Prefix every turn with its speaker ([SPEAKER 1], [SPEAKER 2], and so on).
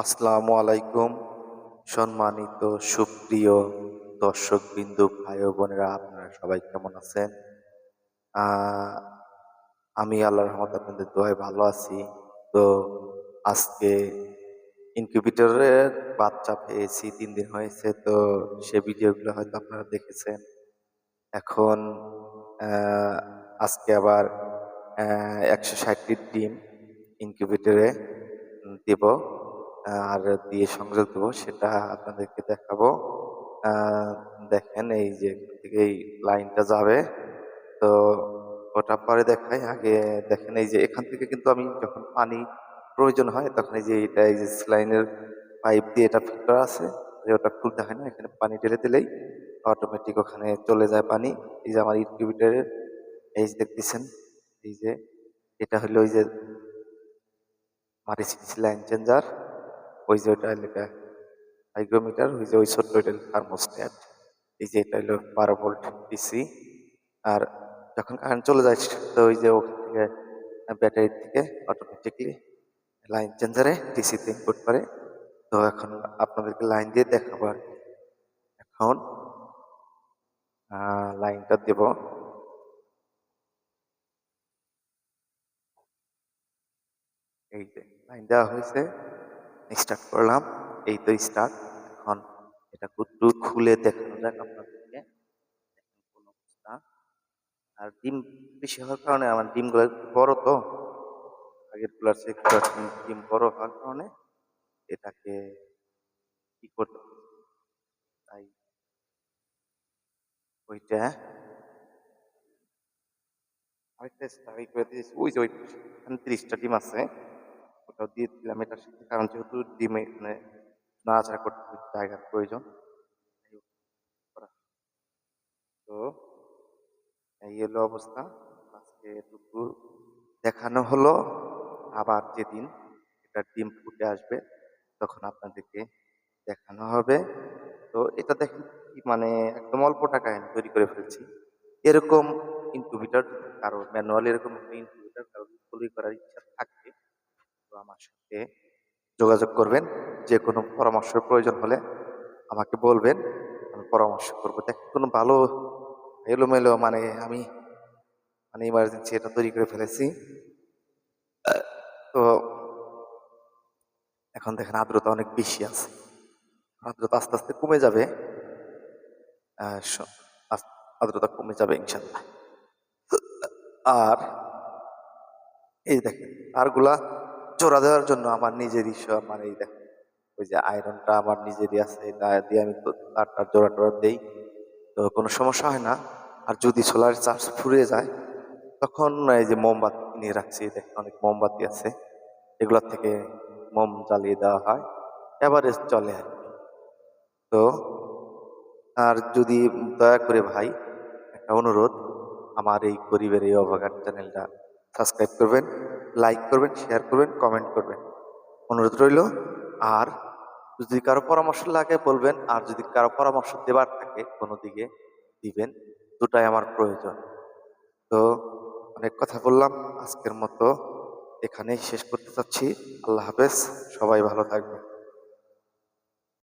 [SPEAKER 1] আসসালামু আলাইকুম। সম্মানিত সুপ্রিয় দর্শকবৃন্দু, ভাই ও বোনেরা, আপনারা সবাই কেমন আছেন? আহ, আমি আল্লাহর রহমতে আপনাদের দোয়ায় ভালো আছি। তো আজকে ইনকিউবেটরের বাচ্চা পেয়েছি, 3 দিন হয়েছে। তো সে ভিডিওগুলো হয়তো আপনারা দেখেছেন। এখন আহ, আজকে আবার 160টি ডিম ইনকিউবেটরে দেব, আর দিয়ে সংযোগ দেবো, সেটা আপনাদেরকে দেখাবো। আহ, দেখেন, এই যে এখান থেকে এই লাইনটা যাবে। তো ওটা পরে দেখাই, আগে দেখেন এই যে এখান থেকে কিন্তু আমি যখন পানি প্রয়োজন হয় তখন এই যে এটা, এই যে স্লাইনের পাইপ দিয়ে এটা ফিট করা আছে, যে ওটা খুলতে হয় না, এখানে পানি ঢেলে দিলেই অটোমেটিক ওখানে চলে যায় পানি। এই যে আমার ইনকিউবেটরের এই যে দেখতেছেন, এই যে এটা হলো ওই যে মারিসিডিস লাইন চেঞ্জার, ওই যে ওটা লেখা হাইগ্রোমিটার, ওই যে ওই ছোট্ট এটা থার্মোস্ট্যাট। এই যে এটা হলো 12 ভোল্ট ডিসি। আর যখন কারেন্ট চলে যায়, তো ওই যে ওখান থেকে ব্যাটারি থেকে অটোমেটিকলি লাইন চেঞ্জারে ডিসিতে ইনপুট করে। তো এখন আপনাদেরকে লাইন দিয়ে দেখাবো আর কি। এখন লাইনটা দেব। এই যে লাইন দেওয়া হয়েছে, স্টার্ট করলাম। এই তো স্টার্ট। এখন এটা একটু খুলে দেখানো যাক আপনাদেরকে। দেখেন কোন অবস্থা। আর ডিম বেশি হওয়ার কারণে আমার ডিমগুলো একটু বড়, তো আগের গুলার চেয়ে একটু এখন ডিম বড় হওয়ার কারণে এটাকে কি করতে হবে, তাই ওইটা আরেকটা স্টাইল করে দিয়েছি। ওই যে ওই 30টা ডিম আছে, ওটাও দিয়ে দিলাম এটার সাথে, কারণ যেহেতু ডিমে এখানে নাড়াচাড়া করতে একটু জায়গার প্রয়োজন। তাই করা। তো এই হলো অবস্থা। আজকে এটুকু দেখানো হলো। আবার যেদিন এটা ডিম ফুটে আসবে তখন আপনাদেরকে দেখানো হবে। তো এটা দেখেন কি, মানে একদম অল্প টাকায় আমি তৈরি করে ফেলছি। এরকম ইনকিউবেটর কারো ম্যানুয়ালি, এরকম ইনকিউবেটর কারো তৈরি করার ইচ্ছা থাকে, তো আমার সাথে যোগাযোগ করবেন। যে কোনো পরামর্শের প্রয়োজন হলে আমাকে বলবেন, আমি পরামর্শ করবো। দেখেন কোনো ভালো এলোমেলো, মানে আমি মানে ইমার্জেন্সি এটা তৈরি করে ফেলেছি। তো এখন দেখেন আর্দ্রতা অনেক বেশি আছে, আর্দ্রতা আস্তে আস্তে কমে যাবে। আর্দ্রতা কমে যাবে ইনশাল্লাহ। আর এই দেখেন তারগুলা জোড়া দেওয়ার জন্য আমার নিজেরই সব, মানে এই দেখেন ওই যে আয়রনটা আমার নিজেরই আছে, এটা দিয়ে আমি তো তারটা জোড়া টোড়া দেই। তো কোনো সমস্যা হয় না। আর যদি সোলার চার্জ ফুরিয়ে যায় তখন এই যে মোমবাতি কিনে রাখছি, দেখেন অনেক মোমবাতি আছে, এগুলোর থেকে মোম জ্বালিয়ে দেওয়া হয়, এভারেজ চলে আর কি। তো আর যদি দয়া করে ভাই, একটা অনুরোধ, আমার এই গরিবের এই অভাগার চ্যানেলটা সাবস্ক্রাইব করবেন, লাইক করবেন, শেয়ার করবেন, কমেন্ট করবেন, অনুরোধ রইল। আর যদি কারো পরামর্শ লাগে বলবেন, আর যদি কারো পরামর্শ দেবার থাকে কোনো দিকে দিবেন, দুটাই আমার প্রয়োজন। তো অনেক কথা বললাম, আজকের মতো এখানেই শেষ করতে চাচ্ছি। আল্লাহ হাফেজ, সবাই ভালো থাকবেন।